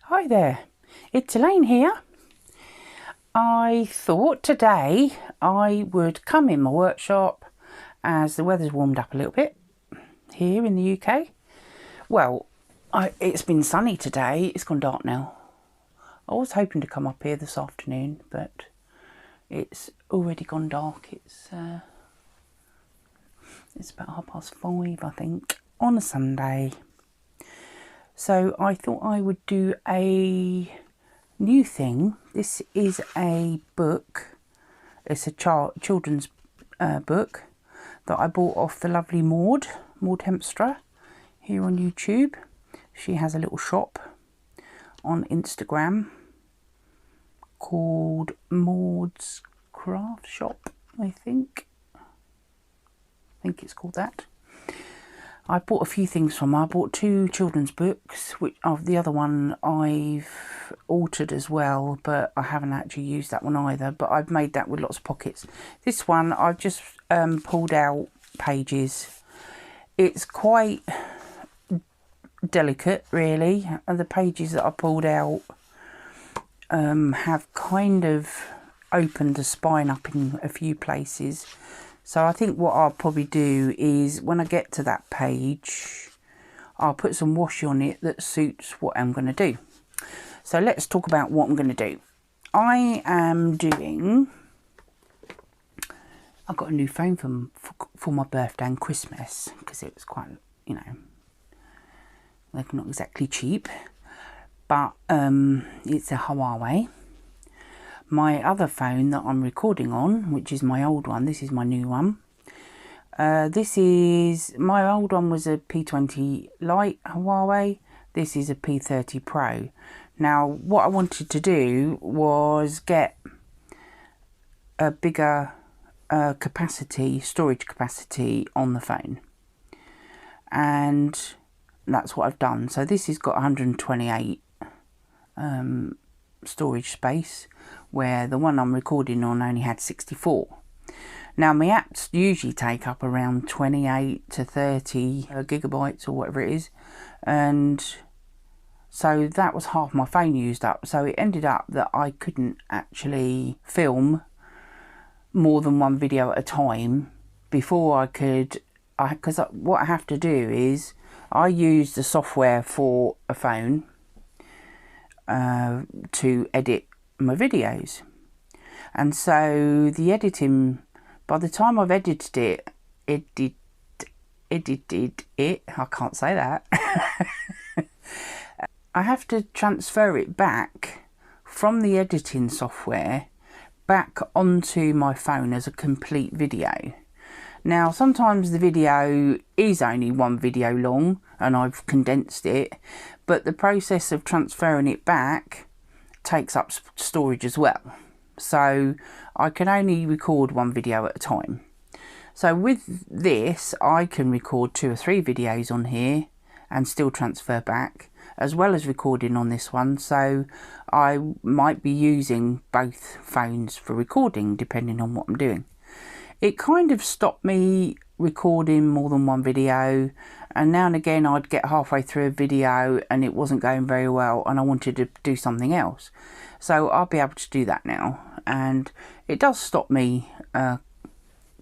Hi there, it's Elaine here. I thought today I would come in my workshop as the weather's warmed up a little bit here in the UK. Well, it's been sunny today, it's gone dark now. I was hoping to come up here this afternoon, but it's already gone dark. It's about 5:30, I think, on a Sunday. So I thought I would do a new thing. This is a book. It's a children's book that I bought off the lovely Maud Hempstra here on YouTube. She has a little shop on Instagram called Maud's Craft Shop, I think it's called that. I bought a few things from her. I bought 2 children's books, which the other one I've altered as well, but I haven't actually used that one either, but I've made that with lots of pockets. This one I've just pulled out pages. It's quite delicate, really, and the pages that I pulled out have kind of opened the spine up in a few places. So I think what I'll probably do is when I get to that page, I'll put some washi on it that suits what I'm going to do. So let's talk about what I'm going to do. I got a new phone for my birthday and Christmas, because it was quite, they're not exactly cheap, but it's a Huawei. My other phone that I'm recording on, which is my old one, this is my new one. My old one was a P20 Lite Huawei. This is a P30 Pro. Now, what I wanted to do was get a bigger storage capacity on the phone. And that's what I've done. So this has got 128 storage space, where the one I'm recording on only had 64. Now my apps usually take up around 28 to 30 gigabytes or whatever it is, and so that was half my phone used up. So it ended up that I couldn't actually film more than one video at a time before I could, because what I have to do is I use the software for a phone to edit my videos, and so the editing, by the time I've edited it, I can't say that. I have to transfer it back from the editing software back onto my phone as a complete video. Now sometimes the video is only one video long and I've condensed it, but the process of transferring it back takes up storage as well. So I can only record one video at a time. So with this, I can record 2 or 3 videos on here and still transfer back, as well as recording on this one. So I might be using both phones for recording depending on what I'm doing. It kind of stopped me recording more than one video, and now and again I'd get halfway through a video and it wasn't going very well and I wanted to do something else. So I'll be able to do that now, and it does stop me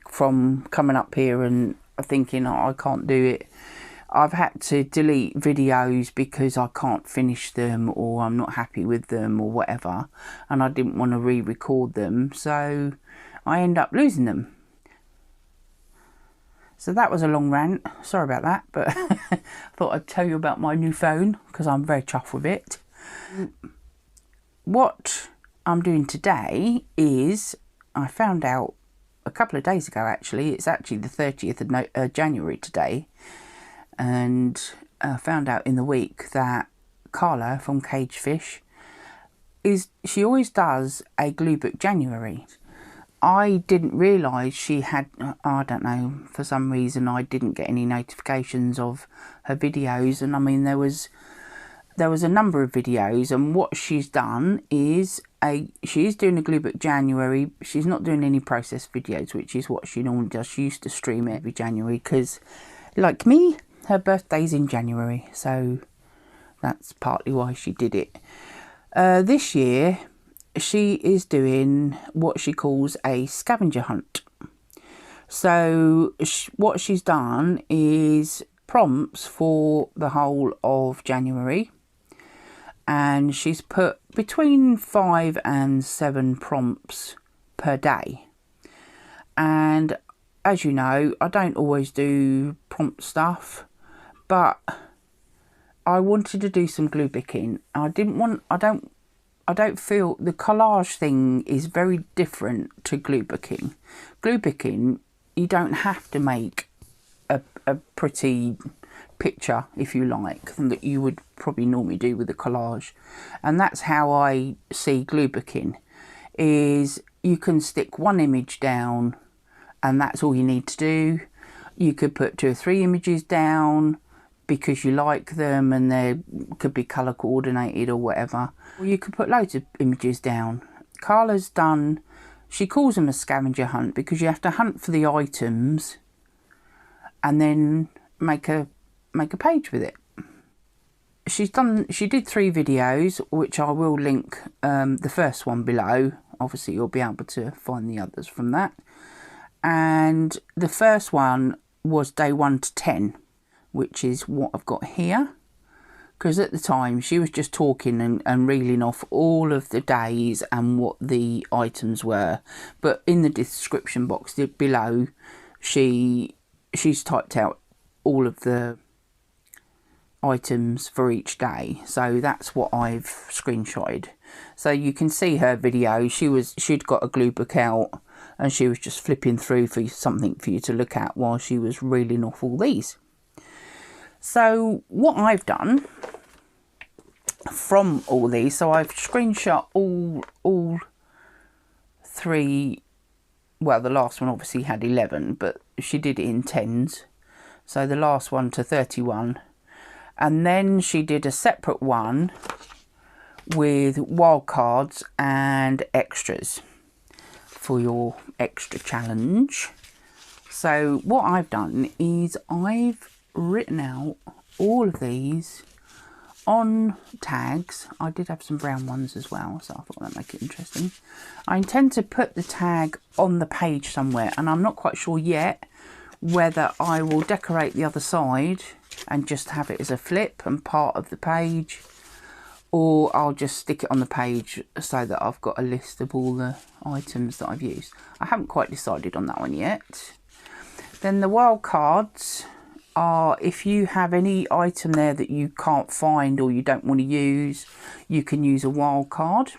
from coming up here and thinking, oh, I can't do it. I've had to delete videos because I can't finish them, or I'm not happy with them, or whatever, and I didn't want to re-record them, so I end up losing them. So that was a long rant, sorry about that, but I thought I'd tell you about my new phone because I'm very chuffed with it. What I'm doing today is, I found out a couple of days ago actually, it's actually the 30th of January today, and I found out in the week that Karla from Kagedfish, she always does a Gluebook January. I didn't realise she had, I don't know, for some reason I didn't get any notifications of her videos, and I mean there was a number of videos, and what she's done is she is doing a Gluebook January. She's not doing any process videos, which is what she normally does. She used to stream it every January because, like me, her birthday's in January, so That's partly why she did it. This year she is doing what she calls a scavenger hunt. So what she's done is prompts for the whole of January, and she's put between 5 and 7 prompts per day. And as you know, I don't always do prompt stuff, but I wanted to do some glue booking. I don't feel the collage thing is very different to glue booking. Glue booking, you don't have to make a pretty picture, if you like, that you would probably normally do with a collage. And that's how I see glue booking, is you can stick one image down and that's all you need to do. You could put 2 or 3 images down because you like them and they could be colour coordinated or whatever. Or you could put loads of images down. Karla's done, she calls them a scavenger hunt because you have to hunt for the items and then make a page with it. She did 3 videos, which I will link the first one below. Obviously you'll be able to find the others from that. And the first one was day 1 to 10, which is what I've got here. Because at the time she was just talking and reeling off all of the days and what the items were. But in the description box below, she's typed out all of the items for each day. So that's what I've screenshotted. So you can see her video. She'd got a glue book out and she was just flipping through for something for you to look at while she was reeling off all these. So what I've done from all these, so I've screenshot all 3. Well, the last one obviously had 11, but she did it in 10s. So the last one to 31. And then she did a separate one with wildcards and extras for your extra challenge. So what I've done is I've written out all of these on tags. I did have some brown ones as well, so I thought that'd make it interesting. I intend to put the tag on the page somewhere, and I'm not quite sure yet whether I will decorate the other side and just have it as a flip and part of the page, or I'll just stick it on the page so that I've got a list of all the items that I've used. I haven't quite decided on that one yet. Then the wild cards are, if you have any item there that you can't find or you don't want to use, you can use a wild card.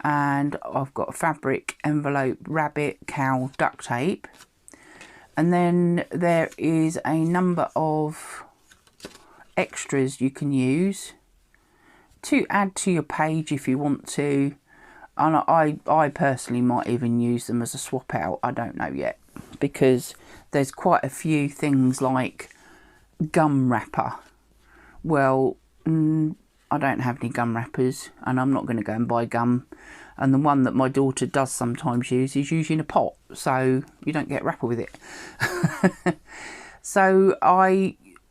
And I've got fabric, envelope, rabbit, cow, duct tape. And then there is a number of extras you can use to add to your page if you want to. And I personally might even use them as a swap out. I don't know yet, because there's quite a few things like gum wrapper. Well, I don't have any gum wrappers and I'm not going to go and buy gum. And the one that my daughter does sometimes use is usually in a pot, so you don't get wrapper with it. So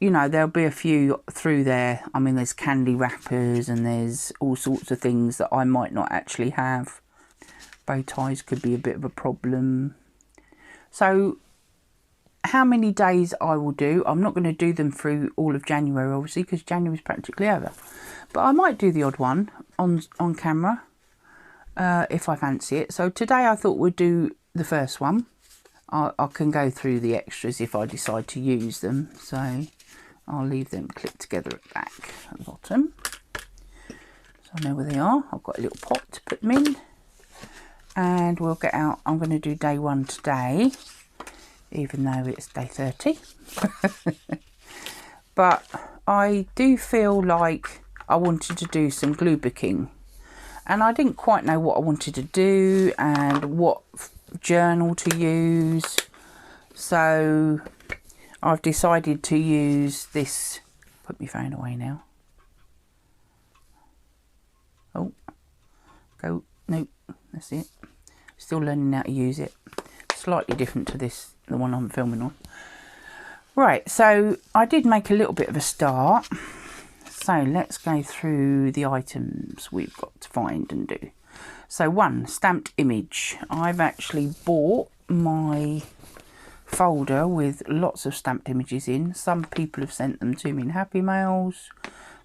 there'll be a few through there. I mean, there's candy wrappers and there's all sorts of things that I might not actually have. Bow ties could be a bit of a problem. So how many days I will do, I'm not going to do them through all of January, obviously, because January's practically over. But I might do the odd one on camera if I fancy it. So today I thought we'd do the first one. I can go through the extras if I decide to use them. So I'll leave them clipped together at the back, at the bottom. So I know where they are. I've got a little pot to put them in. And we'll get out. I'm going to do day 1 today, even though it's day 30. But I do feel like I wanted to do some glue booking. And I didn't quite know what I wanted to do and what journal to use. So I've decided to use this. Put my phone away now. Oh, go. Nope, that's it. Still learning how to use it. Slightly different to the one I'm filming on. Right, so I did make a little bit of a start. So So let's go through the items we've got to find and do. So 1, stamped image. I've actually bought my folder with lots of stamped images in. Some people have sent them to me in Happy Mails.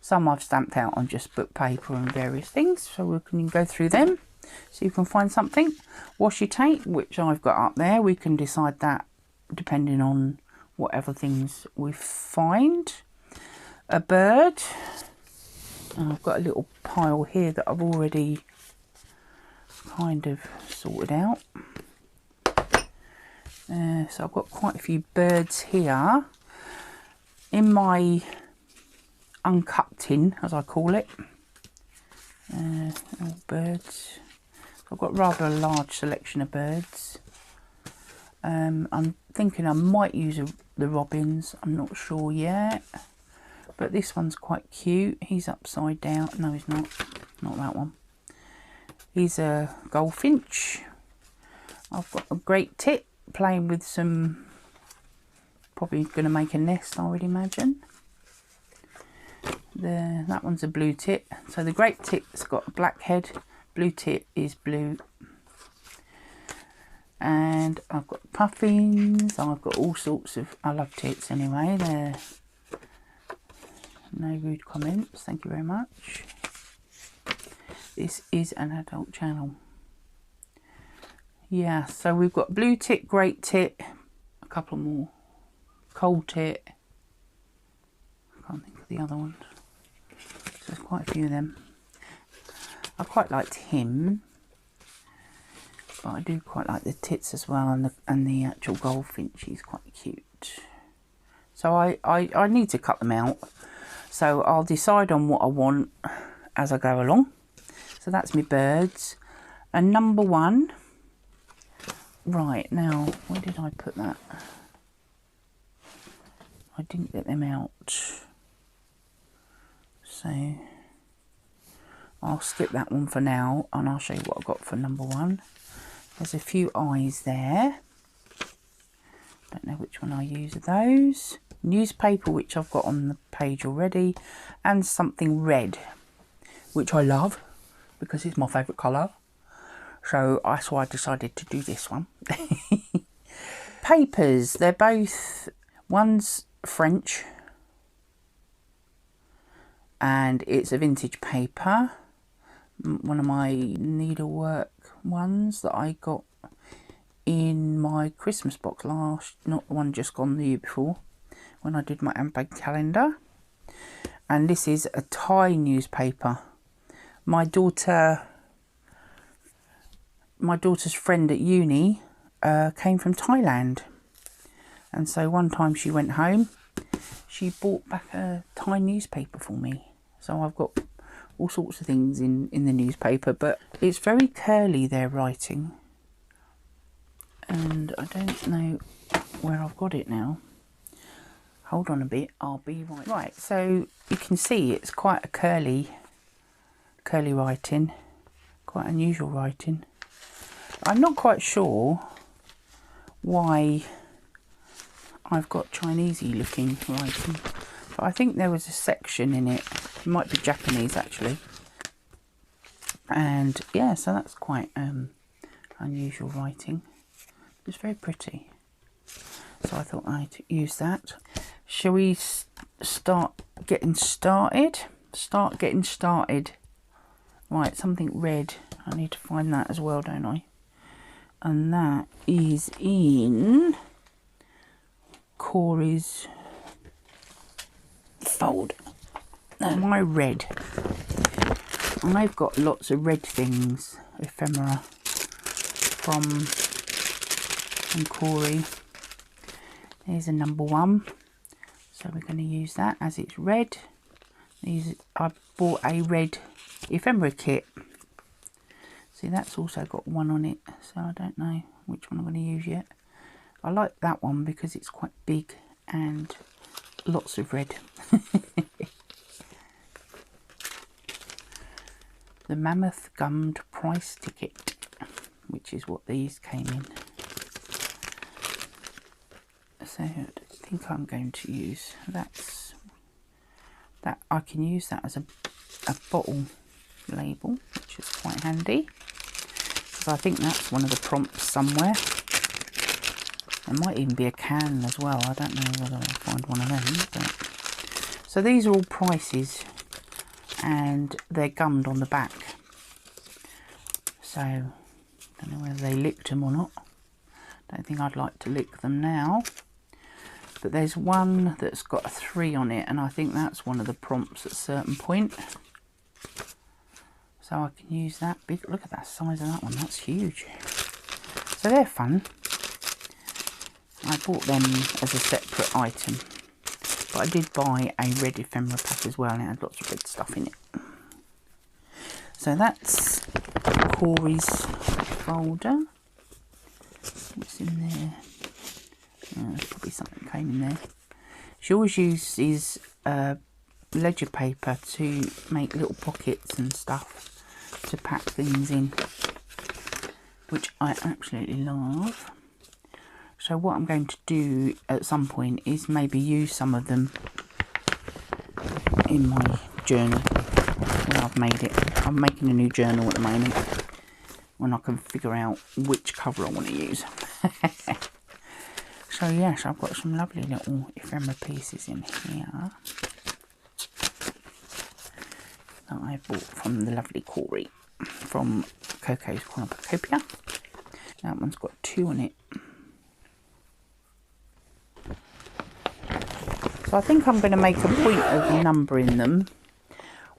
Some I've stamped out on just book paper and various things. So we can go through them, so you can find something. Washi tape, which I've got up there. We can decide that depending on whatever things we find. A bird. And I've got a little pile here that I've already kind of sorted out. So I've got quite a few birds here in my uncut tin, as I call it. All birds. I've got rather a large selection of birds. I'm thinking I might use the robins. I'm not sure yet. But this one's quite cute. He's upside down. No, he's not. Not that one. He's a goldfinch. I've got a great tit playing with some, probably going to make a nest, I would imagine. That one's a blue tit. So the great tit's got a black head. Blue tit is blue. And I've got puffins. I've got all sorts of, I love tits anyway. They're no rude comments, thank you very much. This is an adult channel. Yeah, so we've got blue tit, great tit, a couple more, cold tit. I can't think of the other one. There's quite a few of them. I quite liked him, but I do quite like the tits as well, and the actual goldfinch. He's quite cute. So I need to cut them out. So I'll decide on what I want as I go along. So that's my birds. And number 1. Right, now, where did I put that? I didn't get them out. So I'll skip that one for now, and I'll show you what I've got for number 1. There's a few eyes there. Don't know which one I use of those. Newspaper, which I've got on the page already, and something red, which I love because it's my favourite colour. So that's why I decided to do this one. Papers, they're both, one's French and it's a vintage paper. One of my needlework ones that I got in my Christmas box not the one just gone the year before, when I did my handbag calendar. And this is a Thai newspaper. My daughter's friend at uni came from Thailand, and so one time she went home, she brought back a Thai newspaper for me. So I've got all sorts of things in the newspaper, but it's very curly, their writing, and I don't know where I've got it now. Hold on a bit, I'll be right. Right, so you can see it's quite a curly writing, quite unusual writing. I'm not quite sure why I've got Chinesey looking writing, but I think there was a section in it. It might be Japanese actually. And yeah, so that's quite unusual writing. It's very pretty. So I thought I'd use that. Shall we start getting started? Start getting started. Right, something red. I need to find that as well, don't I? And that is in Corey's folder. My red. And I've got lots of red things, ephemera, from Corey. Here's a number 1. So we're going to use that as it's red. I bought a red ephemera kit. See, that's also got 1 on it, so I don't know which one I'm going to use yet. I like that one because it's quite big and lots of red. The mammoth gummed price ticket, which is what these came in. So I think I'm going to use that I can use that as a bottle label, which is quite handy. So I think that's one of the prompts somewhere. There might even be a can as well. I don't know whether I'll find one of them. But... So these are all prices, and they're gummed on the back. So I don't know whether they licked them or not. Don't think I'd like to lick them now. But there's one that's got a 3 on it, and I think that's one of the prompts at a certain point. So I can use that big. Look at that size of that one. That's huge. So they're fun. I bought them as a separate item. But I did buy a red ephemera pack as well, and it had lots of red stuff in it. So that's Corey's folder. What's in there? There's probably something came in there. She always uses ledger paper to make little pockets and stuff to pack things in, which I absolutely love. So what I'm going to do at some point is maybe use some of them in my journal when I've made it. I'm making a new journal at the moment when I can figure out which cover I want to use. So yes, I've got some lovely little ephemera pieces in here that I bought from the lovely Corey from Coco's Cornucopia. That one's got 2 on it. So I think I'm going to make a point of numbering them.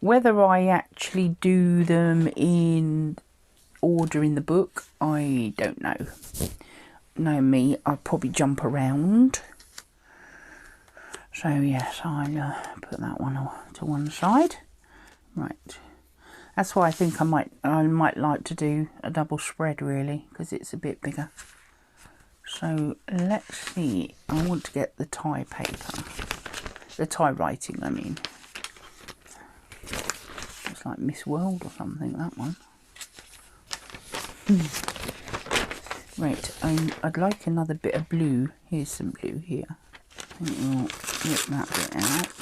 Whether I actually do them in order in the book, I don't know. Know me, I'll probably jump around. So yes, I'll put that one to one side. Right, that's why I think I might like to do a double spread, really, because it's a bit bigger. So let's see. I want to get the tie paper, the tie writing. I mean, it's like Miss World or something. That one. Right, I'd like another bit of blue. Here's some blue here. We'll rip that bit out.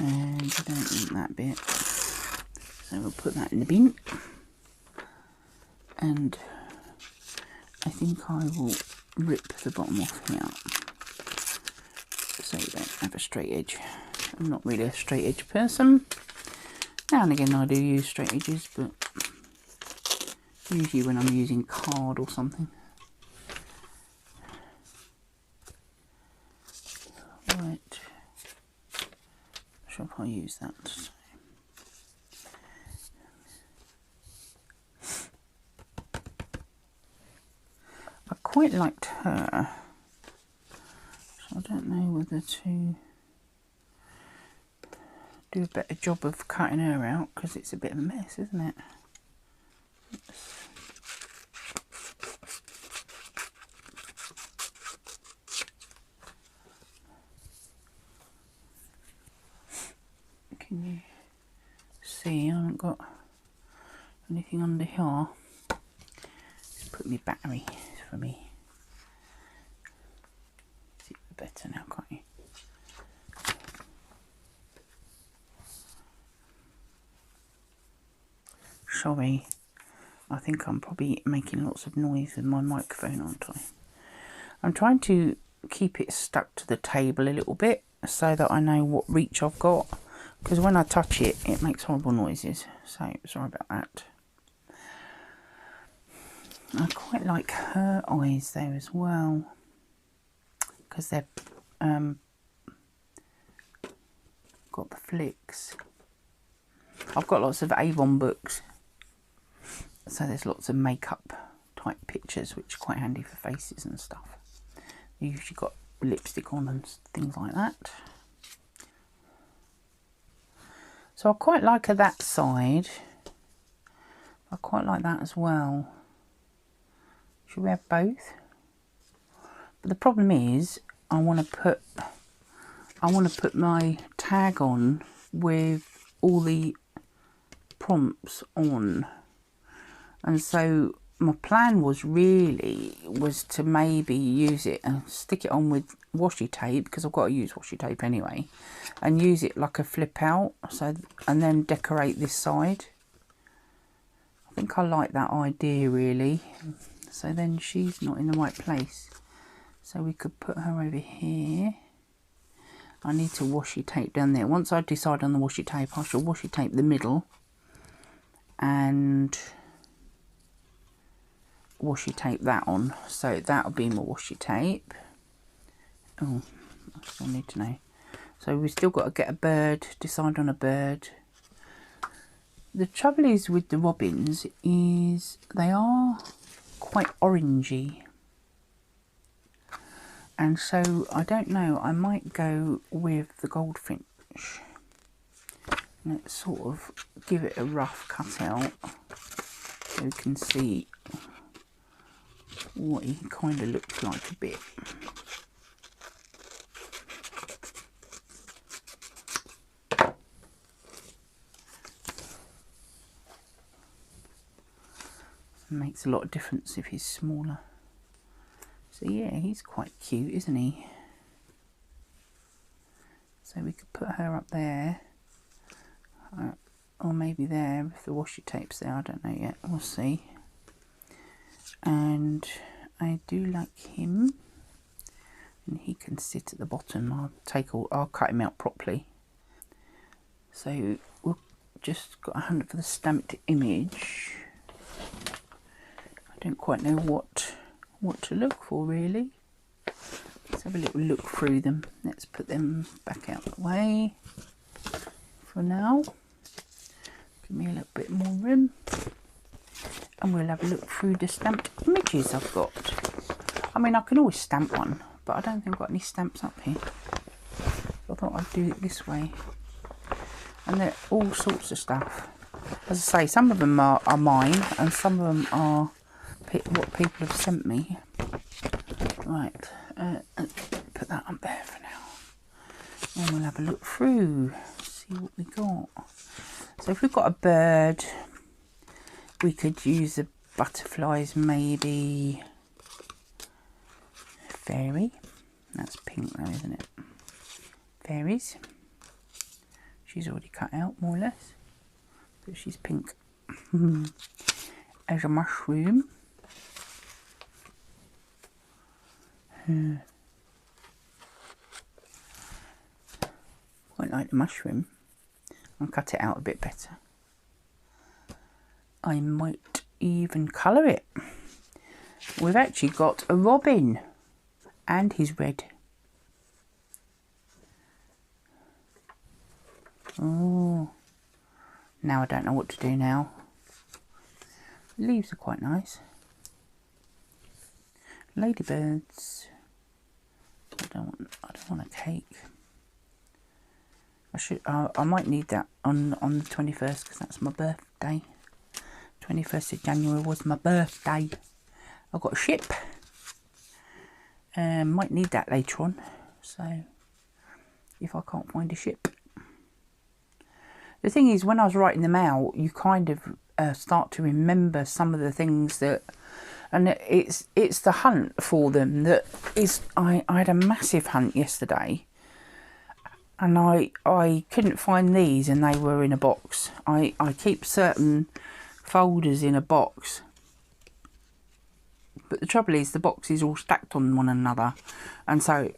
And I don't want that bit. So we'll put that in the bin. And I think I will rip the bottom off here. So you don't have a straight edge. I'm not really a straight edge person. Now and again I do use straight edges, but usually when I'm using card or something. Right. Not sure if I'll use that. I quite liked her. So I don't know whether to do a better job of cutting her out, because it's a bit of a mess, isn't it? Can you see I haven't got anything under here? Just put my battery for me. See better now, can't you? Sorry, I think I'm probably making lots of noise with my microphone, aren't I? I'm trying to keep it stuck to the table a little bit so that I know what reach I've got, because when I touch it, it makes horrible noises. So sorry about that. I quite like her eyes there as well, because they've got the flicks. I've got lots of Avon books, so there's lots of makeup type pictures, which are quite handy for faces and stuff. You usually got lipstick on and things like that. So I quite like her that side. I quite like that as well. Should we have both? But the problem is, I want to put my tag on with all the prompts on, and so my plan was to maybe use it and stick it on with washi tape, because I've got to use washi tape anyway, and use it like a flip out, so, and then decorate this side. I think I like that idea really. So then she's not in the right place, so we could put her over here. I need to washi tape down there. Once I decide on the washi tape, I shall washi tape the middle and washi tape that on. So that'll be my washi tape. Oh, I still need to know. So we've still got to get a bird, decide on a bird. The trouble is with the robins is they are quite orangey. And so, I don't know, I might go with the goldfinch. Let's sort of give it a rough cut out so you can see what he kind of looks like a bit. Makes a lot of difference if he's smaller. So yeah, he's quite cute, isn't he? So we could put her up there, or maybe there if the washi tape's there. I don't know yet. We'll see. And I do like him, and he can sit at the bottom. I'll cut him out properly. So we've just got a hunt for the stamped image. I don't quite know what to look for really. Let's have a little look through them. Let's put them back out the way for now. Give me a little bit more room, and we'll have a look through the stamped images I've got. I mean, I can always stamp one, but I don't think I've got any stamps up here. So I thought I'd do it this way. And they're all sorts of stuff. As I say, some of them are mine, and some of them are what people have sent me. Right, put that up there for now. And we'll have a look through, see what we got. So if we've got a bird, we could use the butterflies, maybe. Fairy. That's pink though, isn't it? Fairies. She's already cut out, more or less. But she's pink. As a mushroom. Quite like the mushroom. I'll cut it out a bit better. I might even colour it. We've actually got a robin, and he's red. Oh, now I don't know what to do now. The leaves are quite nice. Ladybirds. I don't want a cake. I might need that on the 21st, because that's my birthday. 21st of January was my birthday. I've got a ship. Might need that later on. So if I can't find a ship. The thing is, when I was writing them out, you kind of start to remember some of the things that, and it's the hunt for them that is. I had a massive hunt yesterday, and I couldn't find these, and they were in a box. I keep certain folders in a box, but the trouble is the box is all stacked on one another, and so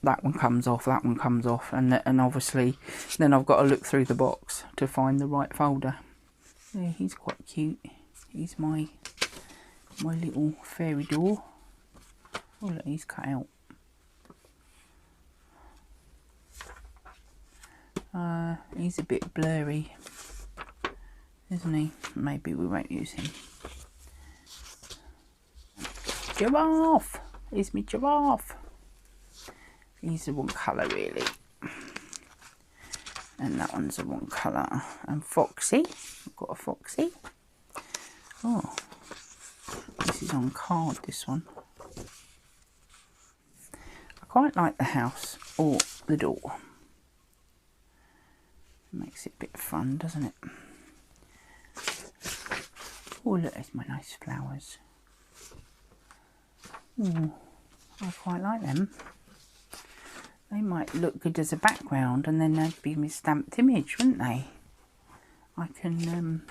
that one comes off, that one comes off, and obviously then I've got to look through the box to find the right folder. Yeah, he's quite cute. He's my little fairy door. Oh look, he's cut out. He's a bit blurry, isn't he? Maybe we won't use him. Giraffe! Here's me giraffe. He's the one colour really. And that one's the one colour. And Foxy. I've got a Foxy. Oh. This is on card, this one. I quite like the house or the door. Makes it a bit fun, doesn't it? Oh, look, there's my nice flowers. Ooh, I quite like them. They might look good as a background, and then they'd be my stamped image, wouldn't they? I can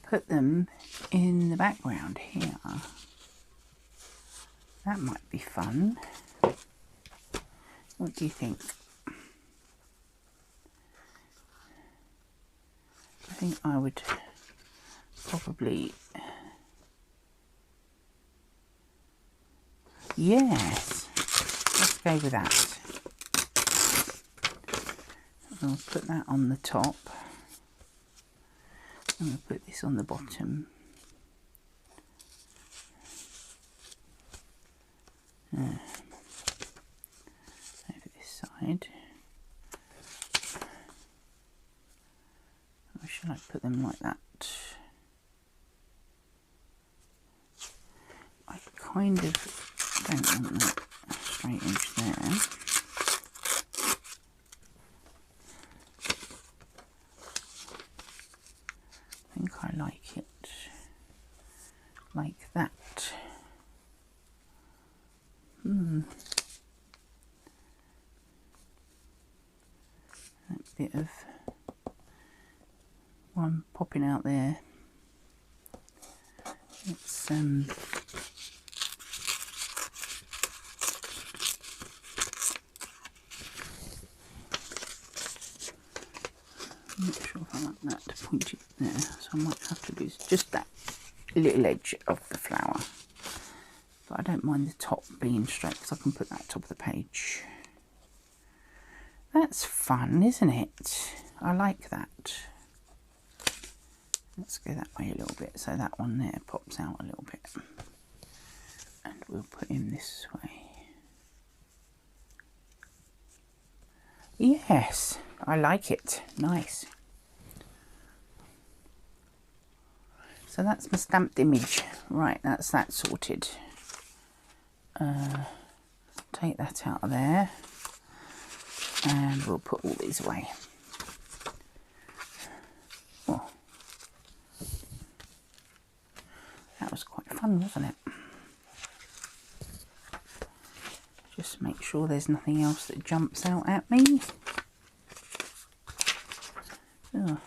put them in the background here. That might be fun. What do you think? I think I would probably... Yes, let's go with that. I'll put that on the top. I'm going to put this on the bottom. Over this side. Or should I put them like that? I kind of don't want that straight edge there. I think I like it like that. That bit of one popping out there. It's I'm not sure if I like that to point it there, so I might have to lose just that little edge of the flower. But I don't mind the top being straight because I can put that top of the page. That's fun, isn't it? I like that. Let's go that way a little bit so that one there pops out a little bit. And we'll put him this way. Yes, I like it. Nice. So that's my stamped image. Right, that's that sorted. Take that out of there. And we'll put all these away. Oh, that was quite fun, wasn't it? Just make sure there's nothing else that jumps out at me. Oh,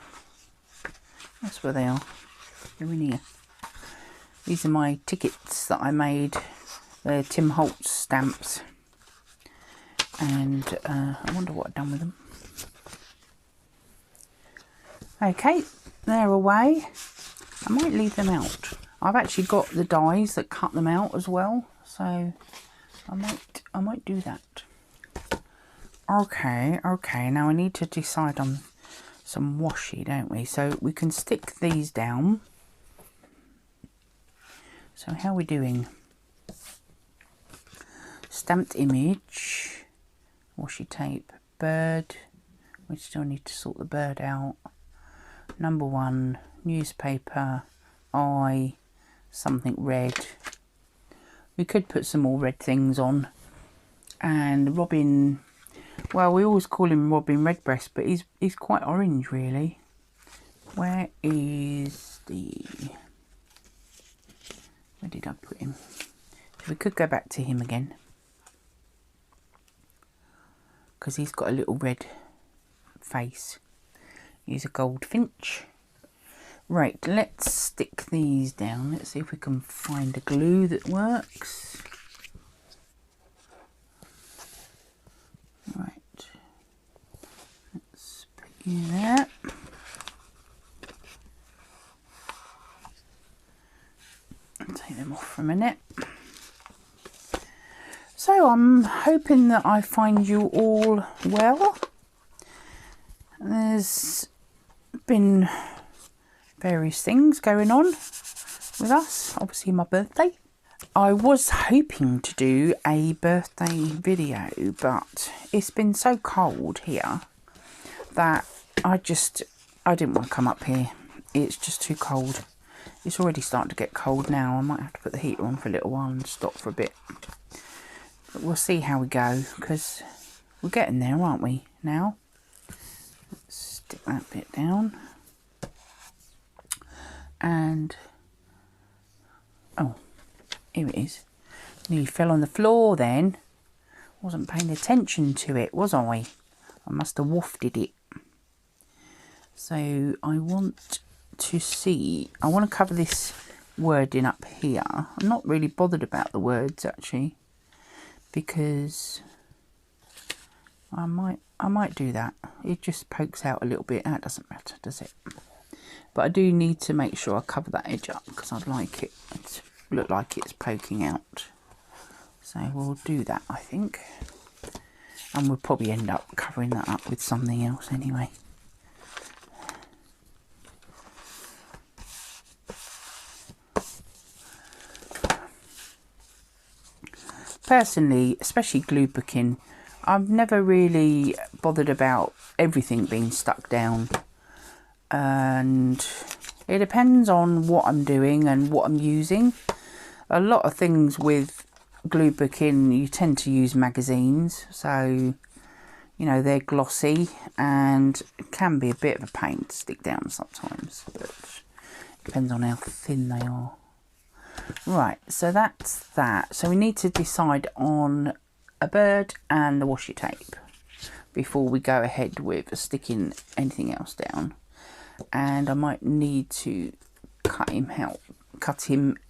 that's where they are. They're in here. These are my tickets that I made. They're Tim Holtz stamps. And I wonder what I've done with them. Okay, they're away. I might leave them out. I've actually got the dies that cut them out as well, so I might do that. Okay, now I need to decide on some washi, don't we? So we can stick these down. So how are we doing? Stamped image, washi tape, bird. We still need to sort the bird out. Number 1, newspaper, eye, something red. We could put some more red things on. And Robin, well, we always call him Robin Redbreast, but he's quite orange really. Where did I put him? So we could go back to him again, because he's got a little red face. He's a goldfinch. Right, let's stick these down. Let's see if we can find a glue that works. Right, let's put you there. I'll take them off for a minute. So I'm hoping that I find you all well. There's been various things going on with us. Obviously my birthday. I was hoping to do a birthday video, but it's been so cold here that I didn't want to come up here. It's just too cold. It's already starting to get cold now. I might have to put the heater on for a little while and stop for a bit. But we'll see how we go, because we're getting there, aren't we, now? Let's stick that bit down. And Oh, here it is. Nearly fell on the floor then. Wasn't paying attention to it, was I? I must have wafted it. So I want to see, I want to cover this wording up here. I'm not really bothered about the words actually, because I might do that. It just pokes out a little bit. That doesn't matter, does it? But I do need to make sure I cover that edge up, because I'd like it to look like it's poking out. So we'll do that, I think. And we'll probably end up covering that up with something else anyway. Personally, especially glue booking, I've never really bothered about everything being stuck down. And it depends on what I'm doing and what I'm using. A lot of things with glue booking, you tend to use magazines, so you know they're glossy and it can be a bit of a pain to stick down sometimes, but it depends on how thin they are. Right, so that's that. So we need to decide on a bird and the washi tape before we go ahead with sticking anything else down. And I might need to cut him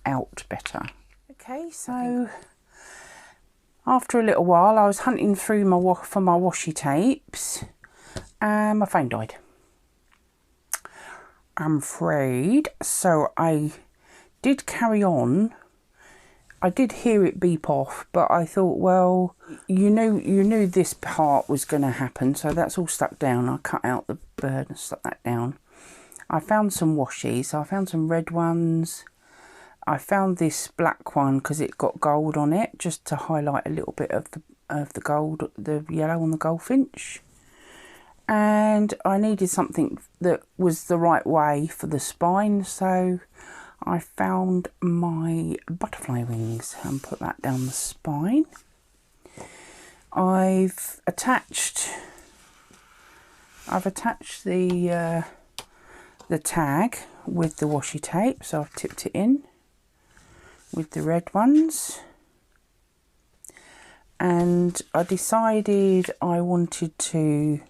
out better. Okay, so after a little while I was hunting through for my washi tapes and my phone died, I'm afraid. So I did carry on. I did hear it beep off, but I thought, well, you knew this part was going to happen, so that's all stuck down. I cut out the bird and stuck that down. I found some washi, so I found some red ones. I found this black one because it got gold on it, just to highlight a little bit of the gold, the yellow on the goldfinch. And I needed something that was the right way for the spine, so I found my butterfly wings and put that down the spine. I've attached the tag with the washi tape, so I've tipped it in with the red ones. And I decided I wanted to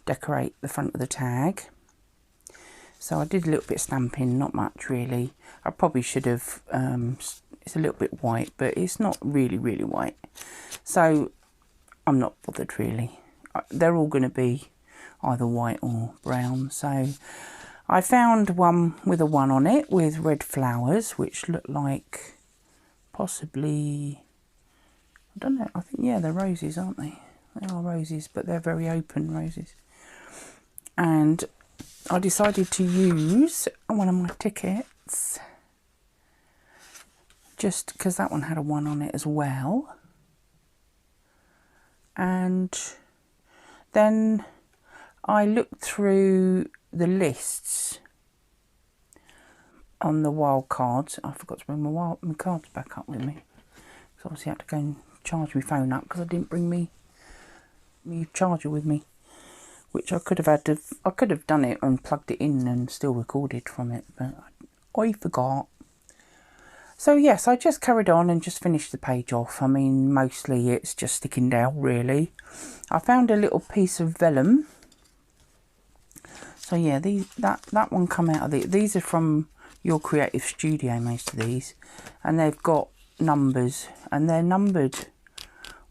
decorate the front of the tag. So I did a little bit of stamping, not much really. I probably should have, it's a little bit white, but it's not really white. So I'm not bothered really. They're all going to be either white or brown. So I found one with a 1 on it with red flowers, which look like possibly, I don't know, I think, yeah, they're roses, aren't they? They are roses, but they're very open roses. And I decided to use one of my tickets, just because that one had a 1 on it as well. And then I looked through the lists on the wild cards. I forgot to bring my cards back up with me, so obviously I had to go and charge my phone up because I didn't bring me charger with me, which I could have done it and plugged it in and still recorded from it, but I forgot. So yes, I just carried on and just finished the page off. I mean, mostly it's just sticking down really. I found a little piece of vellum. So yeah, that one come out of these are from Your Creative Studio, most of these, and they've got numbers, and they're numbered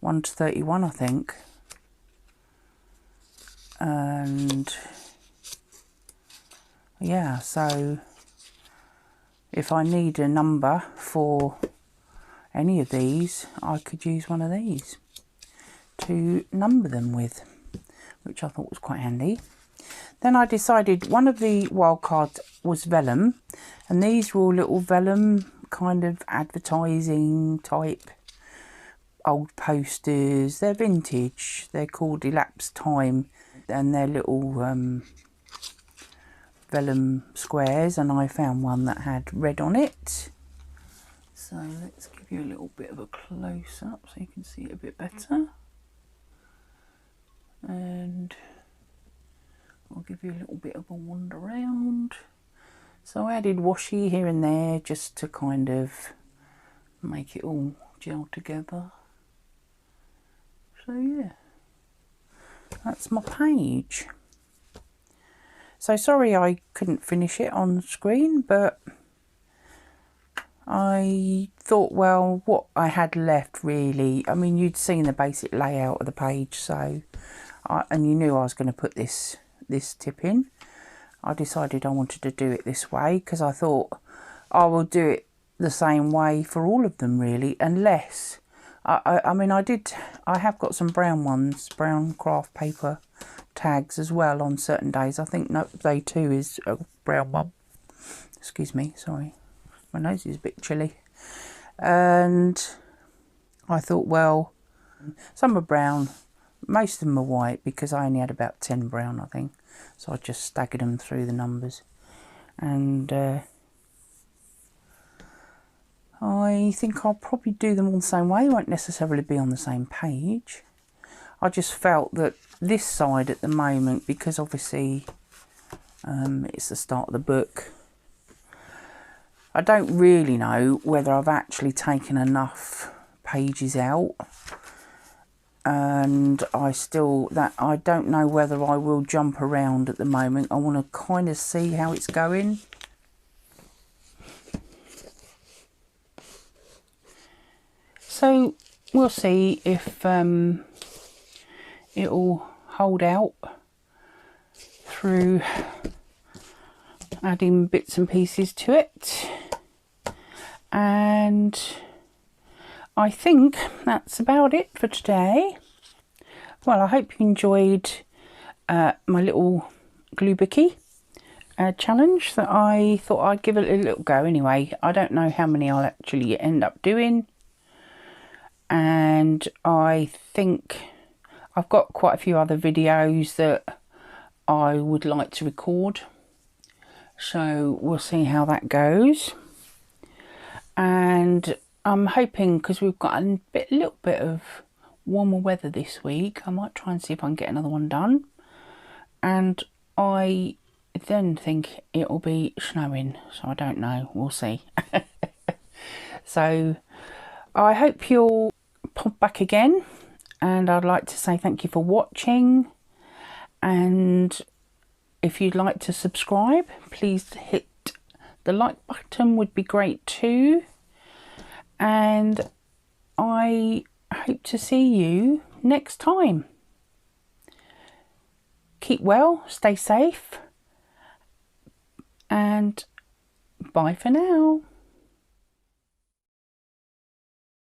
1 to 31, I think. And yeah, so if I need a number for any of these, I could use one of these to number them with, which I thought was quite handy. Then I decided one of the wild cards was vellum, and these were all little vellum kind of advertising type old posters. They're vintage, they're called Elapsed Time, and they're little vellum squares, and I found one that had red on it. So let's give you a little bit of a close-up so you can see it a bit better. And I'll give you a little bit of a wander around. So I added washi here and there just to kind of make it all gel together. So yeah, that's my page. So sorry I couldn't finish it on screen, but I thought, well, what I had left really, I mean, you'd seen the basic layout of the page, so and you knew I was going to put this tip in. I decided I wanted to do it this way because I thought I will do it the same way for all of them really, unless I mean I have got some brown ones, brown craft paper tags as well on certain days. I think no, day 2 is a brown one. Excuse me, sorry, my nose is a bit chilly. And I thought, well, some are brown, most of them are white because I only had about 10 brown, I think. So I just staggered them through the numbers. And I think I'll probably do them all the same way. They won't necessarily be on the same page. I just felt that this side at the moment, because obviously it's the start of the book, I don't really know whether I've actually taken enough pages out, and I don't know whether I will jump around at the moment. I want to kind of see how it's going. So we'll see if it'll hold out through adding bits and pieces to it. And I think that's about it for today. Well, I hope you enjoyed my little Gluebook challenge that I thought I'd give it a little go anyway. I don't know how many I'll actually end up doing, and I think I've got quite a few other videos that I would like to record, so we'll see how that goes. And I'm hoping, because we've got a little bit of warmer weather this week, I might try and see if I can get another one done. And I then think it'll be snowing, so I don't know, we'll see. So I hope you'll pop back again, and I'd like to say thank you for watching. And if you'd like to subscribe, please hit the like button, would be great too. And I hope to see you next time. Keep well, stay safe, and bye for now.